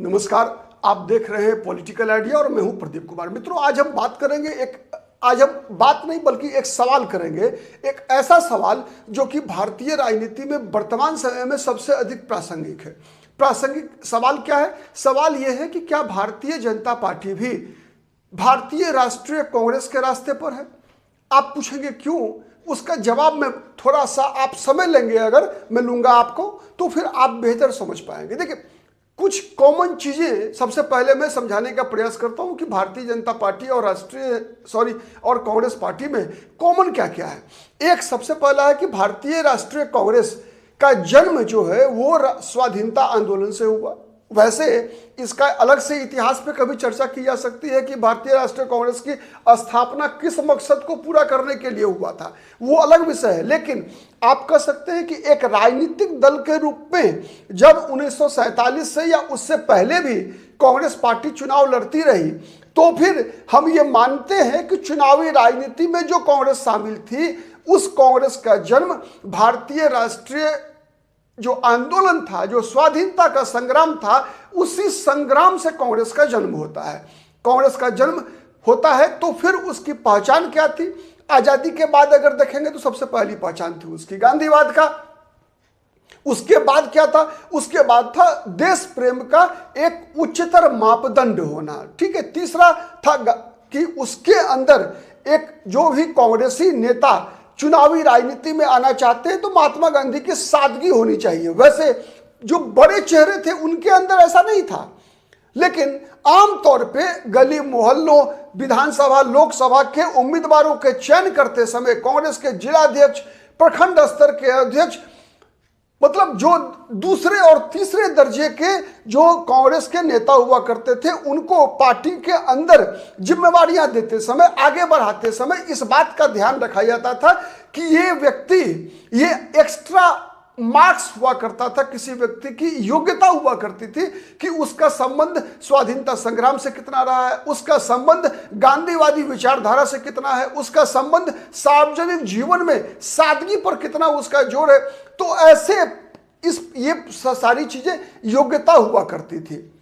नमस्कार, आप देख रहे हैं पॉलिटिकल आइडिया और मैं हूं प्रदीप कुमार। मित्रों, आज हम बात करेंगे आज हम बात नहीं बल्कि एक सवाल करेंगे, एक ऐसा सवाल जो कि भारतीय राजनीति में वर्तमान समय में सबसे अधिक प्रासंगिक है। प्रासंगिक सवाल क्या है? सवाल यह है कि क्या भारतीय जनता पार्टी भी भारतीय राष्ट्रीय कांग्रेस के रास्ते पर है? आप पूछेंगे क्यों? उसका जवाब मैं थोड़ा सा आप समय लेंगे, अगर मैं लूंगा आपको, तो फिर आप बेहतर समझ पाएंगे। देखिए, कुछ कॉमन चीजें सबसे पहले मैं समझाने का प्रयास करता हूं कि भारतीय जनता पार्टी और और कांग्रेस पार्टी में कॉमन क्या क्या है। एक सबसे पहला है कि भारतीय राष्ट्रीय कांग्रेस का जन्म जो है वो स्वाधीनता आंदोलन से हुआ। वैसे इसका अलग से इतिहास पे कभी चर्चा की जा सकती है कि भारतीय राष्ट्रीय कांग्रेस की स्थापना किस मकसद को पूरा करने के लिए हुआ था, वो अलग विषय है। लेकिन आप कह सकते हैं कि एक राजनीतिक दल के रूप में जब 1947 से या उससे पहले भी कांग्रेस पार्टी चुनाव लड़ती रही, तो फिर हम ये मानते हैं कि चुनावी राजनीति में जो कांग्रेस शामिल थी, उस कांग्रेस का जन्म भारतीय राष्ट्रीय जो आंदोलन था, जो स्वाधीनता का संग्राम था, उसी संग्राम से कांग्रेस का जन्म होता है। कांग्रेस का जन्म होता है तो फिर उसकी पहचान क्या थी? आजादी के बाद अगर देखेंगे तो सबसे पहली पहचान थी उसकी गांधीवाद का। उसके बाद क्या था? उसके बाद था देश प्रेम का एक उच्चतर मापदंड होना। ठीक है। तीसरा था कि उसके अंदर एक जो भी कांग्रेसी नेता चुनावी राजनीति में आना चाहते हैं तो महात्मा गांधी की सादगी होनी चाहिए। वैसे जो बड़े चेहरे थे उनके अंदर ऐसा नहीं था, लेकिन आमतौर पे गली मोहल्लों, विधानसभा, लोकसभा के उम्मीदवारों के चयन करते समय कांग्रेस के जिलाध्यक्ष, प्रखंड स्तर के अध्यक्ष, मतलब जो दूसरे और तीसरे दर्जे के जो कांग्रेस के नेता हुआ करते थे, उनको पार्टी के अंदर जिम्मेवारियां देते समय, आगे बढ़ाते समय इस बात का ध्यान रखा जाता था कि ये व्यक्ति, ये एक्स्ट्रा मार्क्स हुआ करता था, किसी व्यक्ति की योग्यता हुआ करती थी कि उसका संबंध स्वाधीनता संग्राम से कितना रहा है, उसका संबंध गांधीवादी विचारधारा से कितना है, उसका संबंध सार्वजनिक जीवन में सादगी पर कितना उसका जोर है। तो ऐसे ये सारी चीजें योग्यता हुआ करती थी।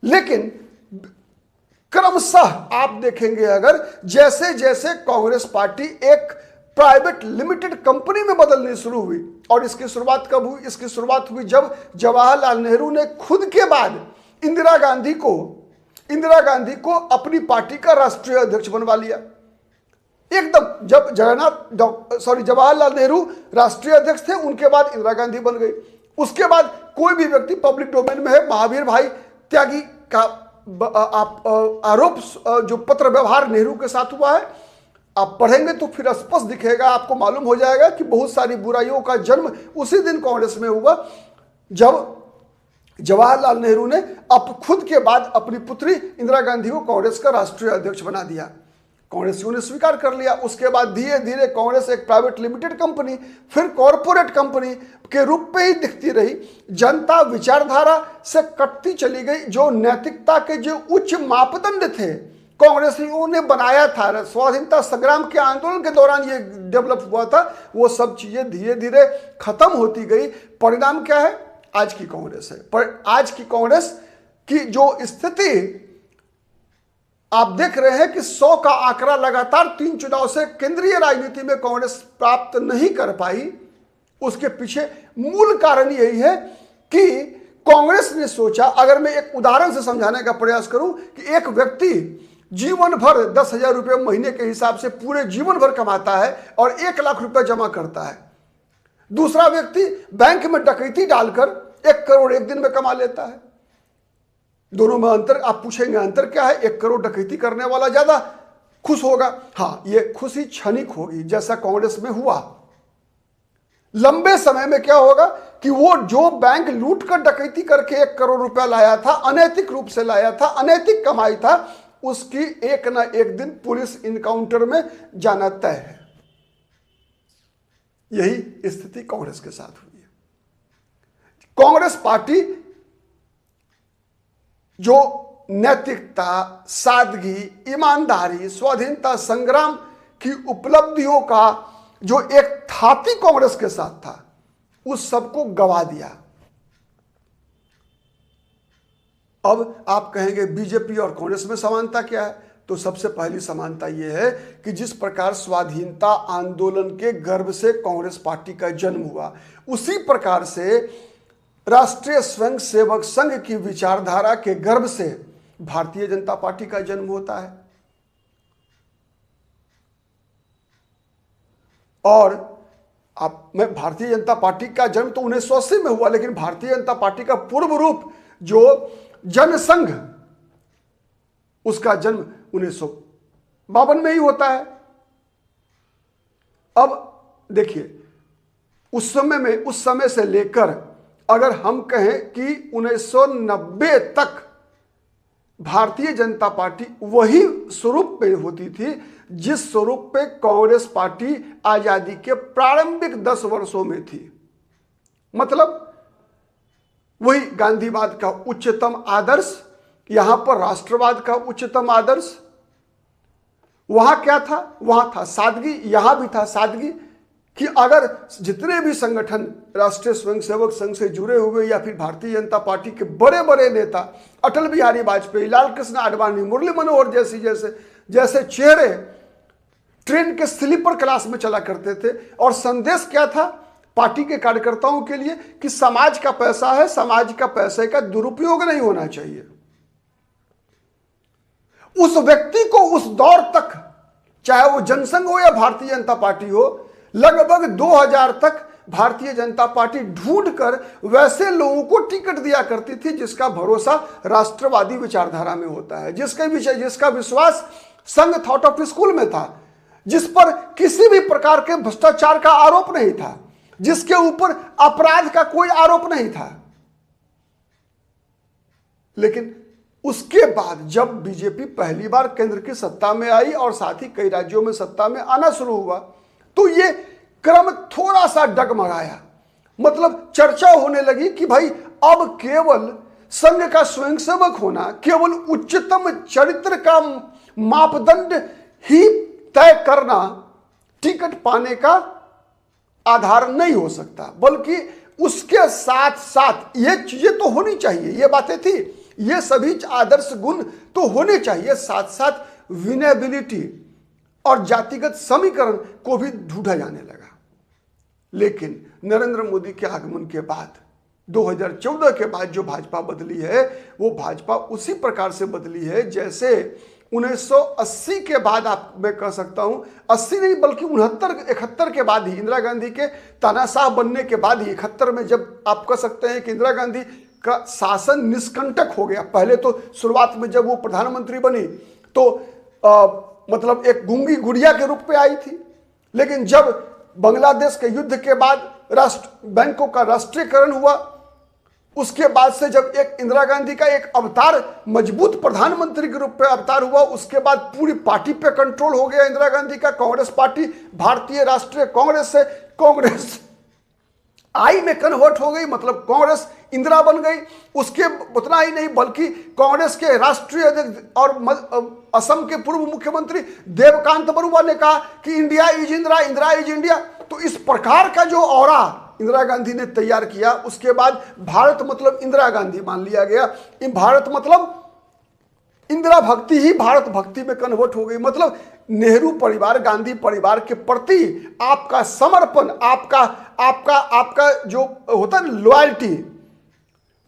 लेकिन क्रमशः आप देखेंगे, अगर जैसे जैसे कांग्रेस पार्टी एक प्राइवेट लिमिटेड कंपनी में बदलनी शुरू हुई, और इसकी शुरुआत कब हुई? इसकी शुरुआत हुई जब जवाहरलाल नेहरू ने खुद के बाद इंदिरा गांधी को अपनी पार्टी का राष्ट्रीय अध्यक्ष बनवा लिया। एकदम जब जवाहरलाल नेहरू राष्ट्रीय अध्यक्ष थे, उनके बाद इंदिरा गांधी बन गई। उसके बाद कोई भी व्यक्ति पब्लिक डोमेन में है, महावीर भाई त्यागी का आरोप जो पत्र व्यवहार नेहरू के साथ हुआ है, आप पढ़ेंगे तो फिर स्पष्ट दिखेगा, आपको मालूम हो जाएगा कि बहुत सारी बुराइयों का जन्म उसी दिन कांग्रेस में हुआ जब जवाहरलाल नेहरू ने खुद के बाद अपनी पुत्री इंदिरा गांधी को कांग्रेस का राष्ट्रीय अध्यक्ष बना दिया। कांग्रेसियों ने स्वीकार कर लिया। उसके बाद धीरे धीरे कांग्रेस एक प्राइवेट लिमिटेड कंपनी, फिर कॉरपोरेट कंपनी के रूप में ही दिखती रही। जनता विचारधारा से कटती चली गई। जो नैतिकता के जो उच्च मापदंड थे कांग्रेसियों ने बनाया था, स्वाधीनता संग्राम के आंदोलन के दौरान ये डेवलप हुआ था, वो सब चीजें धीरे धीरे खत्म होती गई। परिणाम क्या है? आज की कांग्रेस है। पर आज की कांग्रेस की जो स्थिति आप देख रहे हैं कि 100 का आंकड़ा लगातार 3 चुनाव से केंद्रीय राजनीति में कांग्रेस प्राप्त नहीं कर पाई। उसके पीछे मूल कारण यही है कि कांग्रेस ने सोचा, अगर मैं एक उदाहरण से समझाने का प्रयास करूं, कि एक व्यक्ति जीवन भर 10,000 रुपये महीने के हिसाब से पूरे जीवन भर कमाता है और 1 लाख रुपए जमा करता है। दूसरा व्यक्ति बैंक में डकैती डालकर 1 करोड़ एक दिन में कमा लेता है। दोनों में अंतर आप पूछेंगे, अंतर क्या है? 1 करोड़ डकैती करने वाला ज्यादा खुश होगा। हाँ, ये खुशी क्षणिक होगी, जैसा कांग्रेस में हुआ। लंबे समय में क्या होगा कि वो जो बैंक लूट कर डकैती करके 1 करोड़ रुपया लाया था, अनैतिक रूप से लाया था, अनैतिक कमाई था, उसकी एक ना एक दिन पुलिस इनकाउंटर में जाना तय है। यही स्थिति कांग्रेस के साथ हुई है। कांग्रेस पार्टी जो नैतिकता, सादगी, ईमानदारी, स्वाधीनता संग्राम की उपलब्धियों का जो एक थाती कांग्रेस के साथ था, उस सबको गवा दिया। अब आप कहेंगे बीजेपी और कांग्रेस में समानता क्या है? तो सबसे पहली समानता यह है कि जिस प्रकार स्वाधीनता आंदोलन के गर्भ से कांग्रेस पार्टी का जन्म हुआ, उसी प्रकार से राष्ट्रीय स्वयंसेवक संघ की विचारधारा के गर्भ से भारतीय जनता पार्टी का जन्म होता है। और मैं भारतीय जनता पार्टी का जन्म तो 1980 में हुआ, लेकिन भारतीय जनता पार्टी का पूर्व रूप जो जनसंघ, उसका जन्म 1952 में ही होता है। अब देखिए, उस समय से लेकर अगर हम कहें कि 1990 तक भारतीय जनता पार्टी वही स्वरूप पे होती थी जिस स्वरूप पे कांग्रेस पार्टी आजादी के प्रारंभिक 10 वर्षों में थी। मतलब वही गांधीवाद का उच्चतम आदर्श, यहां पर राष्ट्रवाद का उच्चतम आदर्श। वहां क्या था? वहां था सादगी, यहां भी था सादगी कि अगर जितने भी संगठन राष्ट्रीय स्वयंसेवक संघ से जुड़े हुए या फिर भारतीय जनता पार्टी के बड़े बड़े नेता, अटल बिहारी वाजपेयी, लाल कृष्ण आडवाणी, मुरली मनोहर जैसे चेहरे ट्रेन के स्लीपर क्लास में चला करते थे, और संदेश क्या था पार्टी के कार्यकर्ताओं के लिए कि समाज का पैसा है, समाज का पैसे का दुरुपयोग नहीं होना चाहिए। उस व्यक्ति को उस दौर तक, चाहे वो जनसंघ हो या भारतीय जनता पार्टी हो, लगभग 2000 तक भारतीय जनता पार्टी ढूंढकर वैसे लोगों को टिकट दिया करती थी जिसका भरोसा राष्ट्रवादी विचारधारा में होता है, जिसका विश्वास संघ थॉट ऑफ स्कूल में था, जिस पर किसी भी प्रकार के भ्रष्टाचार का आरोप नहीं था, जिसके ऊपर अपराध का कोई आरोप नहीं था। लेकिन उसके बाद जब बीजेपी पहली बार केंद्र की सत्ता में आई और साथ ही कई राज्यों में सत्ता में आना शुरू हुआ, तो ये क्रम थोड़ा सा डगमगाया। मतलब चर्चा होने लगी कि भाई अब केवल संघ का स्वयंसेवक होना, केवल उच्चतम चरित्र का मापदंड ही तय करना टिकट पाने का आधार नहीं हो सकता, बल्कि उसके साथ साथ ये चीजें तो होनी चाहिए, ये बातें थी, ये सभी आदर्श गुण तो होने चाहिए, साथ साथ विनेबिलिटी और जातिगत समीकरण को भी ढूंढा जाने लगा। लेकिन नरेंद्र मोदी के आगमन के बाद 2014 के बाद जो भाजपा बदली है, वो भाजपा उसी प्रकार से बदली है जैसे 1980 के बाद, आप मैं कह सकता हूं 80 नहीं बल्कि 69-71 के बाद ही, इंदिरा गांधी के तानाशाह बनने के बाद ही 71 में, जब आप कह सकते हैं कि इंदिरा गांधी का शासन निष्कंटक हो गया। पहले तो शुरुआत में जब वो प्रधानमंत्री बनी तो मतलब एक गूंगी गुड़िया के रूप में आई थी, लेकिन जब बांग्लादेश के युद्ध के बाद बैंकों का राष्ट्रीयकरण हुआ, उसके बाद से जब एक इंदिरा गांधी का एक अवतार मजबूत प्रधानमंत्री के रूप में अवतार हुआ, उसके बाद पूरी पार्टी पे कंट्रोल हो गया इंदिरा गांधी का। कांग्रेस पार्टी भारतीय राष्ट्रीय कांग्रेस से कांग्रेस आई में कन्वर्ट हो गई, मतलब कांग्रेस इंदिरा बन गई। उसके उतना ही नहीं बल्कि कांग्रेस के राष्ट्रीय अध्यक्ष और असम के पूर्व मुख्यमंत्री देवकांत बरुआ ने कहा कि India is Indira, Indira is India. तो इस प्रकार का जो ऑरा इंदिरा गांधी ने तैयार किया, उसके बाद भारत मतलब इंदिरा गांधी मान लिया गया। भारत मतलब इंदिरा भक्ति ही भारत भक्ति में कन्वर्ट हो गई। मतलब नेहरू परिवार, गांधी परिवार के प्रति आपका समर्पण, आपका जो होता है लॉयल्टी,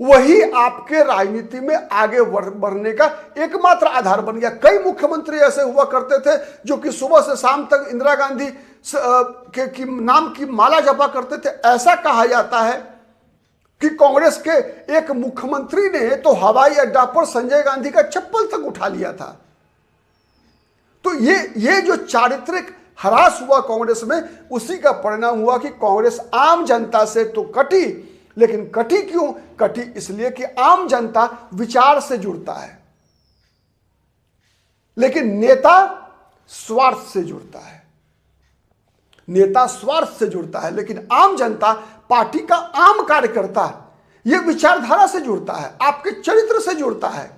वही आपके राजनीति में आगे बढ़ने का एकमात्र आधार बन गया। कई मुख्यमंत्री ऐसे हुआ करते थे जो कि सुबह से शाम तक इंदिरा गांधी के नाम की माला जपा करते थे। ऐसा कहा जाता है कि कांग्रेस के एक मुख्यमंत्री ने तो हवाई अड्डा पर संजय गांधी का चप्पल तक उठा लिया था। तो ये जो चारित्रिक ह्रास हुआ कांग्रेस में, उसी का परिणाम हुआ कि कांग्रेस आम जनता से तो कटी, लेकिन कटी क्यों? कटी इसलिए कि आम जनता विचार से जुड़ता है, लेकिन नेता स्वार्थ से जुड़ता है। नेता स्वार्थ से जुड़ता है, लेकिन आम जनता, पार्टी का आम कार्यकर्ता, यह विचारधारा से जुड़ता है, आपके चरित्र से जुड़ता है।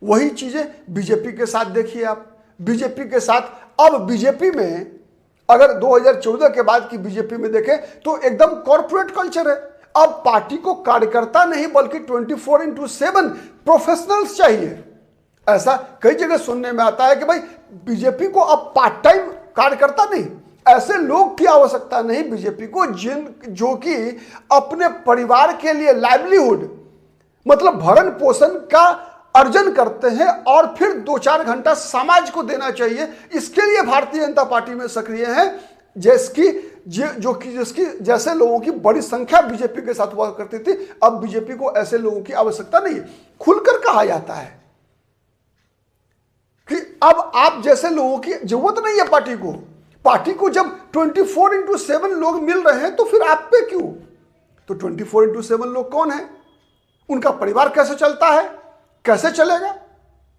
वही चीजें बीजेपी के साथ देखिए आप। बीजेपी के साथ अब बीजेपी में अगर 2014 के बाद की बीजेपी में देखें तो एकदम कॉर्पोरेट कल्चर है। अब पार्टी को कार्यकर्ता नहीं बल्कि 24/7 प्रोफेशनल्स चाहिए। ऐसा कई जगह सुनने में आता है कि भाई बीजेपी को अब पार्ट टाइम कार्यकर्ता नहीं, ऐसे लोग की आवश्यकता नहीं बीजेपी को जो कि अपने परिवार के लिए लाइवलीहुड मतलब भरण पोषण का अर्जन करते हैं और फिर 2-4 घंटा समाज को देना चाहिए। इसके लिए भारतीय जनता पार्टी में सक्रिय हैं, जिसकी जैसे लोगों की बड़ी संख्या बीजेपी के साथ हुआ करती थी। अब बीजेपी को ऐसे लोगों की आवश्यकता नहीं है। खुलकर कहा जाता है कि अब आप जैसे लोगों की जरूरत नहीं है पार्टी को जब 24/7 लोग मिल रहे हैं तो फिर आप पे क्यों? तो 24/7 लोग कौन है, उनका परिवार कैसे चलता है, कैसे चलेगा?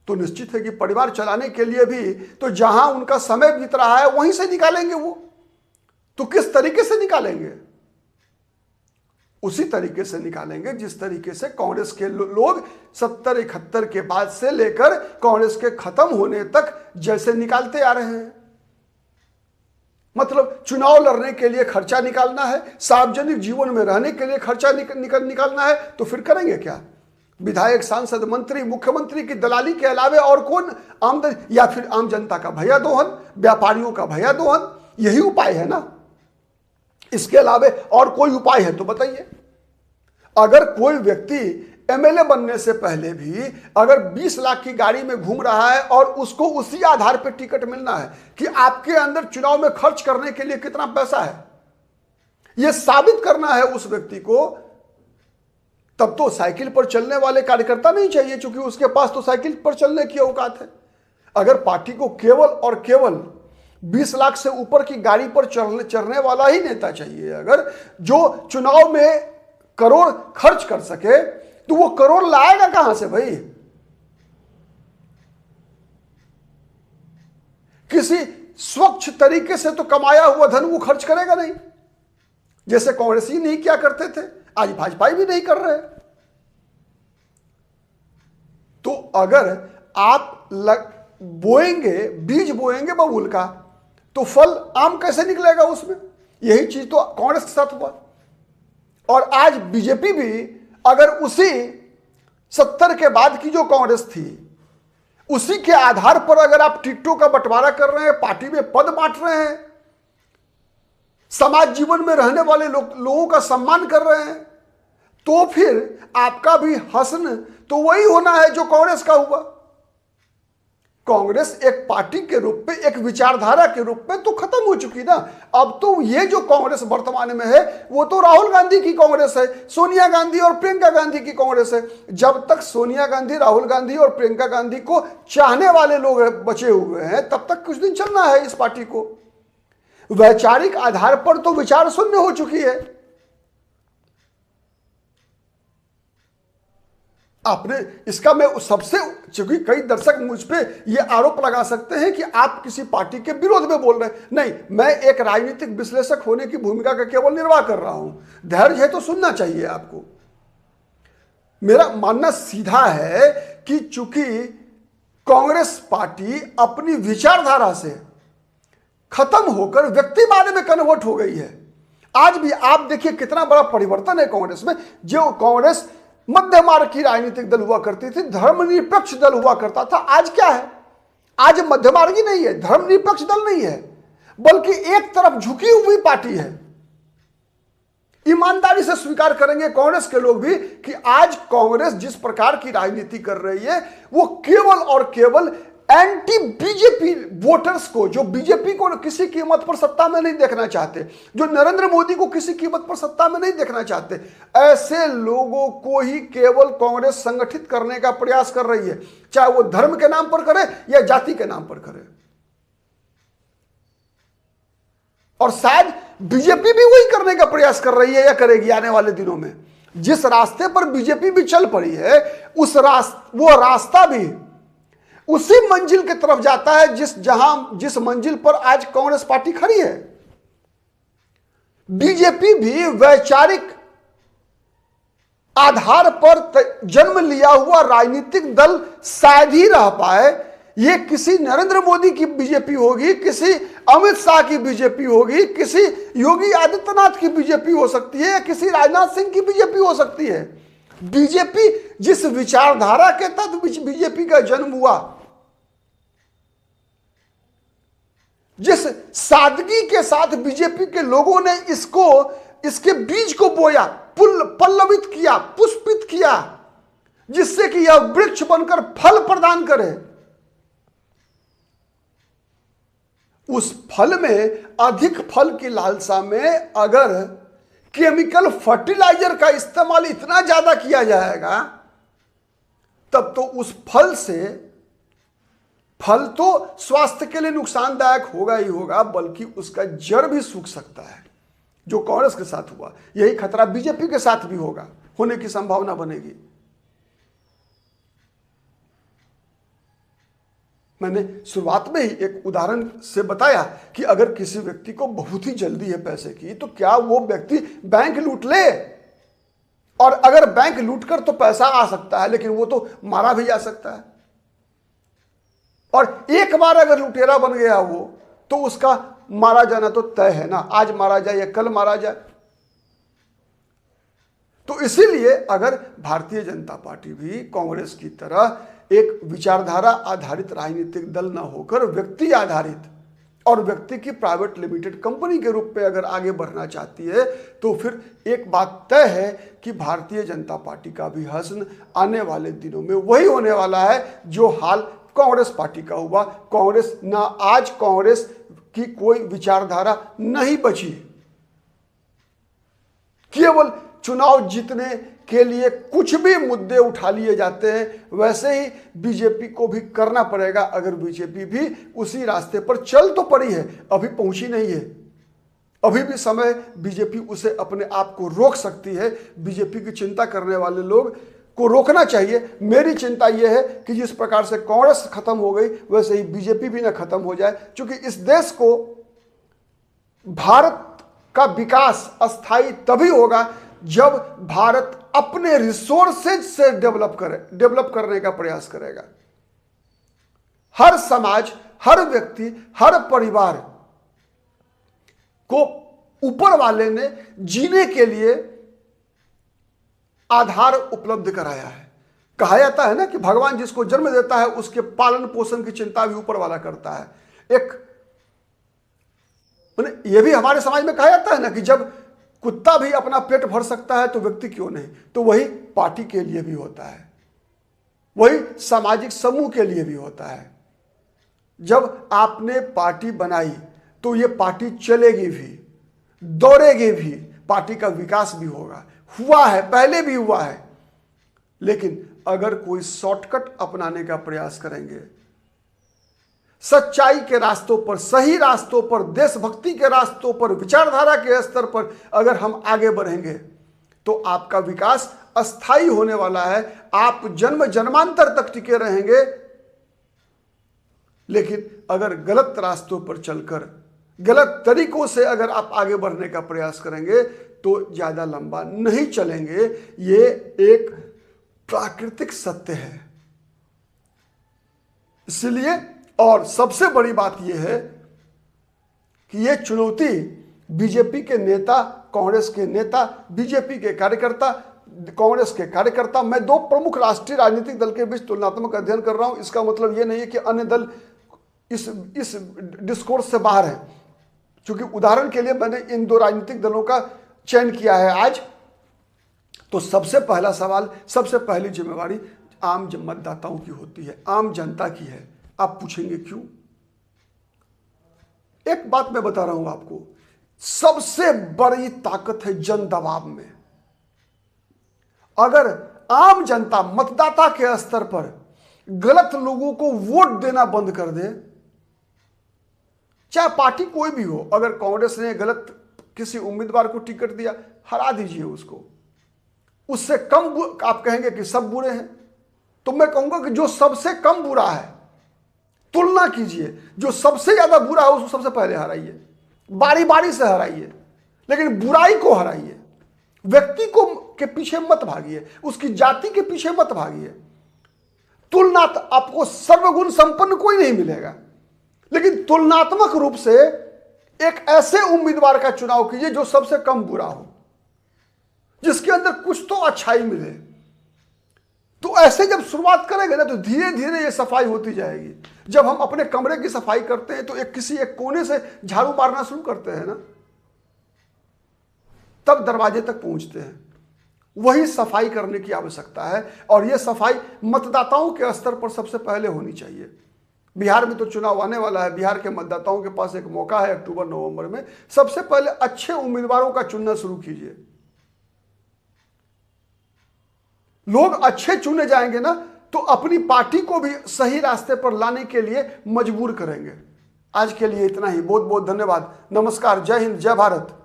तो निश्चित है कि परिवार चलाने के लिए भी तो जहां उनका समय बीत रहा है वहीं से निकालेंगे वो। तो किस तरीके से निकालेंगे? उसी तरीके से निकालेंगे जिस तरीके से कांग्रेस के लोग 70-71 के बाद से लेकर कांग्रेस के खत्म होने तक जैसे निकालते आ रहे हैं। मतलब चुनाव लड़ने के लिए खर्चा निकालना है, सार्वजनिक जीवन में रहने के लिए खर्चा निकालना है, तो फिर करेंगे क्या? विधायक, सांसद, मंत्री, मुख्यमंत्री की दलाली के अलावे और कौन आमदनी? या फिर आम जनता का भैया दोहन, व्यापारियों का भैया दोहन, यही उपाय है ना? इसके अलावे और कोई उपाय है तो बताइए। अगर कोई व्यक्ति एमएलए बनने से पहले भी अगर 20 लाख की गाड़ी में घूम रहा है और उसको उसी आधार पर टिकट मिलना है कि आपके अंदर चुनाव में खर्च करने के लिए कितना पैसा है, यह साबित करना है उस व्यक्ति को, तब तो साइकिल पर चलने वाले कार्यकर्ता नहीं चाहिए, क्योंकि उसके पास तो साइकिल पर चलने की औकात है। अगर पार्टी को केवल और केवल 20 लाख से ऊपर की गाड़ी पर चढ़ने वाला ही नेता चाहिए, अगर जो चुनाव में करोड़ खर्च कर सके, तो वो करोड़ लाएगा कहां से भाई? किसी स्वच्छ तरीके से तो कमाया हुआ धन वो खर्च करेगा नहीं, जैसे कांग्रेसी नहीं क्या करते थे, आज भाजपा भी नहीं कर रहे। तो अगर आप बीज बोएंगे बबूल का, तो फल आम कैसे निकलेगा उसमें? यही चीज तो कांग्रेस के साथ हुआ। और आज बीजेपी भी अगर उसी 70 के बाद की जो कांग्रेस थी उसी के आधार पर अगर आप टिकटों का बंटवारा कर रहे हैं, पार्टी में पद बांट रहे हैं, समाज जीवन में रहने वाले लोगों का सम्मान कर रहे हैं, तो फिर आपका भी हसन तो वही होना है जो कांग्रेस का हुआ। कांग्रेस एक पार्टी के रूप में, एक विचारधारा के रूप में तो खत्म हो चुकी ना। अब तो ये जो कांग्रेस वर्तमान में है वो तो राहुल गांधी की कांग्रेस है, सोनिया गांधी और प्रियंका गांधी की कांग्रेस है। जब तक सोनिया गांधी, राहुल गांधी और प्रियंका गांधी को चाहने वाले लोग बचे हुए हैं तब तक कुछ दिन चलना है इस पार्टी को। वैचारिक आधार पर तो विचार शून्य हो चुकी है। आपने इसका मैं सबसे, क्योंकि कई दर्शक मुझ पे ये आरोप लगा सकते हैं कि आप किसी पार्टी के विरोध में बोल रहे हैं। नहीं, मैं एक राजनीतिक विश्लेषक होने की भूमिका का केवल निर्वाह कर रहा हूं। धैर्य है तो सुनना चाहिए आपको। मेरा मानना सीधा है कि चूंकि कांग्रेस पार्टी अपनी विचारधारा से खत्म होकर व्यक्तिवाद में कन्वर्ट हो गई है। आज भी आप देखिए कितना बड़ा परिवर्तन है कांग्रेस में। जो कांग्रेस मध्य मार्ग की राजनीतिक दल हुआ करती थी, धर्मनिरपेक्ष दल हुआ करता था, आज क्या है? आज मध्य मार्गी नहीं है, धर्मनिरपेक्ष दल नहीं है, बल्कि एक तरफ झुकी हुई पार्टी है। ईमानदारी से स्वीकार करेंगे कांग्रेस के लोग भी कि आज कांग्रेस जिस प्रकार की राजनीति कर रही है वो केवल और केवल एंटी बीजेपी वोटर्स को, जो बीजेपी को किसी कीमत पर सत्ता में नहीं देखना चाहते, जो नरेंद्र मोदी को किसी कीमत पर सत्ता में नहीं देखना चाहते, ऐसे लोगों को ही केवल कांग्रेस संगठित करने का प्रयास कर रही है, चाहे वो धर्म के नाम पर करे या जाति के नाम पर करे। और शायद बीजेपी भी वही करने का प्रयास कर रही है या करेगी आने वाले दिनों में। जिस रास्ते पर बीजेपी भी चल पड़ी है वो रास्ता भी उसी मंजिल की तरफ जाता है जिस मंजिल पर आज कांग्रेस पार्टी खड़ी है। बीजेपी भी वैचारिक आधार पर जन्म लिया हुआ राजनीतिक दल शायद ही रह पाए ये किसी नरेंद्र मोदी की बीजेपी होगी, किसी अमित शाह की बीजेपी होगी, किसी योगी आदित्यनाथ की बीजेपी हो सकती है, या किसी राजनाथ सिंह की बीजेपी हो सकती है। बीजेपी जिस विचारधारा के तहत बीजेपी का जन्म हुआ, जिस सादगी के साथ बीजेपी के लोगों ने इसके बीज को बोया, पल्लवित किया, पुष्पित किया, जिससे कि यह वृक्ष बनकर फल प्रदान करे, उस फल में अधिक फल की लालसा में अगर केमिकल फर्टिलाइजर का इस्तेमाल इतना ज्यादा किया जाएगा, तब तो उस फल तो स्वास्थ्य के लिए नुकसानदायक होगा ही होगा, बल्कि उसका जड़ भी सूख सकता है। जो कांग्रेस के साथ हुआ, यही खतरा बीजेपी के साथ भी होगा, होने की संभावना बनेगी। मैंने शुरुआत में ही एक उदाहरण से बताया कि अगर किसी व्यक्ति को बहुत ही जल्दी है पैसे की, तो क्या वो व्यक्ति बैंक लूट ले? और अगर बैंक लूट कर तो पैसा आ सकता है, लेकिन वो तो मारा भी जा सकता है। और एक बार अगर लुटेरा बन गया वो, तो उसका मारा जाना तो तय है ना, आज मारा जाए या कल मारा जाए। तो इसीलिए अगर भारतीय जनता पार्टी भी कांग्रेस की तरह एक विचारधारा आधारित राजनीतिक दल न होकर व्यक्ति आधारित और व्यक्ति की प्राइवेट लिमिटेड कंपनी के रूप में अगर आगे बढ़ना चाहती है, तो फिर एक बात तय है कि भारतीय जनता पार्टी का भी हश्र आने वाले दिनों में वही होने वाला है जो हाल कांग्रेस पार्टी का हुआ। आज कांग्रेस की कोई विचारधारा नहीं बची, केवल चुनाव जीतने के लिए कुछ भी मुद्दे उठा लिए जाते हैं। वैसे ही बीजेपी को भी करना पड़ेगा। अगर बीजेपी भी उसी रास्ते पर चल तो पड़ी है, अभी पहुंची नहीं है, अभी भी समय बीजेपी उसे अपने आप को रोक सकती है। बीजेपी की चिंता करने वाले लोग को रोकना चाहिए। मेरी चिंता यह है कि जिस प्रकार से कांग्रेस खत्म हो गई, वैसे ही बीजेपी भी ना खत्म हो जाए, क्योंकि इस देश को भारत का विकास अस्थायी तभी होगा जब भारत अपने रिसोर्सेज से डेवलप करने का प्रयास करेगा। हर समाज, हर व्यक्ति, हर परिवार को ऊपर वाले ने जीने के लिए आधार उपलब्ध कराया है। कहा जाता है ना कि भगवान जिसको जन्म देता है उसके पालन पोषण की चिंता भी ऊपर वाला करता है। यह भी हमारे समाज में कहा जाता है ना कि जब कुत्ता भी अपना पेट भर सकता है तो व्यक्ति क्यों नहीं। तो वही पार्टी के लिए भी होता है, वही सामाजिक समूह के लिए भी होता है। जब आपने पार्टी बनाई तो यह पार्टी चलेगी भी, दौड़ेगी भी, पार्टी का विकास भी होगा, हुआ है, पहले भी हुआ है। लेकिन अगर कोई शॉर्टकट अपनाने का प्रयास करेंगे, सच्चाई के रास्तों पर, सही रास्तों पर, देशभक्ति के रास्तों पर, विचारधारा के स्तर पर अगर हम आगे बढ़ेंगे, तो आपका विकास अस्थायी होने वाला है। आप जन्म जन्मांतर तक टिके रहेंगे। लेकिन अगर गलत रास्तों पर चलकर, गलत तरीकों से अगर आप आगे बढ़ने का प्रयास करेंगे, तो ज्यादा लंबा नहीं चलेंगे। ये एक प्राकृतिक सत्य है। इसलिए और सबसे बड़ी बात यह है कि यह चुनौती बीजेपी के नेता, कांग्रेस के नेता, बीजेपी के कार्यकर्ता, कांग्रेस के कार्यकर्ता, मैं दो प्रमुख राष्ट्रीय राजनीतिक दल के बीच तुलनात्मक अध्ययन कर रहा हूं। इसका मतलब यह नहीं है कि अन्य दल इस डिस्कोर्स से बाहर है। क्योंकि उदाहरण के लिए मैंने इन दो राजनीतिक दलों का चयन किया है आज। तो सबसे पहला सवाल, सबसे पहली जिम्मेवारी आम मतदाताओं की होती है, आम जनता की है। आप पूछेंगे क्यों? एक बात मैं बता रहा हूं आपको, सबसे बड़ी ताकत है जन दबाव में। अगर आम जनता, मतदाता के स्तर पर गलत लोगों को वोट देना बंद कर दे, चाहे पार्टी कोई भी हो, अगर कांग्रेस ने गलत किसी उम्मीदवार को टिकट दिया, हरा दीजिए उसको। उससे कम आप कहेंगे कि सब बुरे हैं, तो मैं कहूंगा कि जो सबसे कम बुरा है, तुलना कीजिए, जो सबसे ज्यादा बुरा है उसको सबसे पहले हराइए, बारी बारी से हराइए, लेकिन बुराई को हराइए। व्यक्ति को के पीछे मत भागिए, उसकी जाति के पीछे मत भागिए। आपको सर्वगुण संपन्न कोई नहीं मिलेगा, लेकिन तुलनात्मक रूप से एक ऐसे उम्मीदवार का चुनाव कीजिए जो सबसे कम बुरा हो, जिसके अंदर कुछ तो अच्छाई मिले। तो ऐसे जब शुरुआत करेंगे ना तो धीरे धीरे ये सफाई होती जाएगी। जब हम अपने कमरे की सफाई करते हैं तो किसी एक कोने से झाड़ू मारना शुरू करते हैं ना, तब दरवाजे तक पहुंचते हैं। वही सफाई करने की आवश्यकता है, और यह सफाई मतदाताओं के स्तर पर सबसे पहले होनी चाहिए। बिहार में तो चुनाव आने वाला है, बिहार के मतदाताओं के पास एक मौका है अक्टूबर नवंबर में। सबसे पहले अच्छे उम्मीदवारों का चुनना शुरू कीजिए। लोग अच्छे चुने जाएंगे ना तो अपनी पार्टी को भी सही रास्ते पर लाने के लिए मजबूर करेंगे। आज के लिए इतना ही। बहुत बहुत धन्यवाद। नमस्कार। जय हिंद, जय भारत।